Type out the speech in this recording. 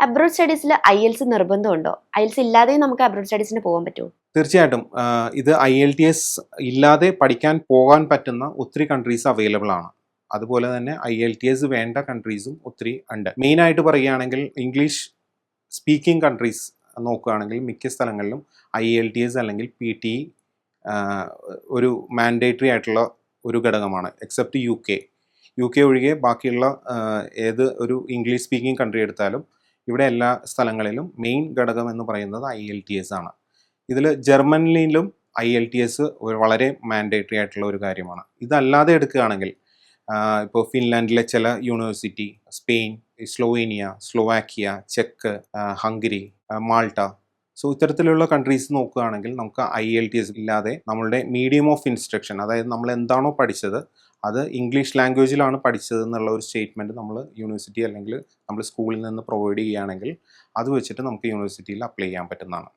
Abroad സ്റ്റഡീസിൽ IELTS നിർബന്ധമുണ്ടോ? IELTS ഇല്ലാതെയും നമുക്ക് അബ്രോഡ് സ്റ്റഡീസിന് പോകാൻ പറ്റുമോ? തീർച്ചയായിട്ടും ഇത് IELTS ഇല്ലാതെ പഠിക്കാൻ പോകാൻ പറ്റുന്ന ഒത്തിരി കൺട്രീസ് അവൈലബിൾ ആണ്. അതുപോലെ തന്നെ IELTS വേണ്ട കൺട്രീസും ഒത്തിരി ഉണ്ട്. മെയിനായിട്ട് പറയുകയാണെങ്കിൽ ഇംഗ്ലീഷ് സ്പീക്കിംഗ് കൺട്രീസ് നോക്കുകയാണെങ്കിൽ മിക്ക സ്ഥലങ്ങളിലും IELTS അല്ലെങ്കിൽ PTE ഒരു മാൻഡേറ്ററി ആയിട്ടുള്ള ഒരു ഘടകമാണ്. എക്സെപ്റ്റ് UK ഒഴികെ ബാക്കിയുള്ള ഏത് ഒരു ഇംഗ്ലീഷ് സ്പീക്കിംഗ് കൺട്രി എടുത്താലും ഇവിടെ എല്ലാ സ്ഥലങ്ങളിലും മെയിൻ ഘടകം എന്ന് പറയുന്നത് IELTS ആണ്. ഇതിൽ ജർമ്മനിയിലും IELTS വളരെ മാൻഡേറ്ററി ആയിട്ടുള്ള ഒരു കാര്യമാണ്. ഇതല്ലാതെ എടുക്കുകയാണെങ്കിൽ ഇപ്പോൾ ഫിൻലാൻഡിലെ ചില university, Spain, Slovenia, Slovakia, check, Hungary, Malta, so ഇത്തരത്തിലുള്ള കൺട്രീസ് നോക്കുകയാണെങ്കിൽ നമുക്ക് IELTS ഇല്ലാതെ നമ്മളുടെ മീഡിയം ഓഫ് ഇൻസ്ട്രക്ഷൻ, അതായത് നമ്മൾ എന്താണോ പഠിച്ചത് അത് ഇംഗ്ലീഷ് ലാംഗ്വേജിലാണ് പഠിച്ചത് എന്നുള്ള ഒരു സ്റ്റേറ്റ്മെൻറ്റ് നമ്മൾ യൂണിവേഴ്സിറ്റി അല്ലെങ്കിൽ നമ്മൾ സ്കൂളിൽ നിന്ന് പ്രൊവൈഡ് ചെയ്യുകയാണെങ്കിൽ അത് വെച്ചിട്ട് നമുക്ക് യൂണിവേഴ്സിറ്റിയിൽ അപ്ലൈ ചെയ്യാൻ പറ്റുന്നതാണ്.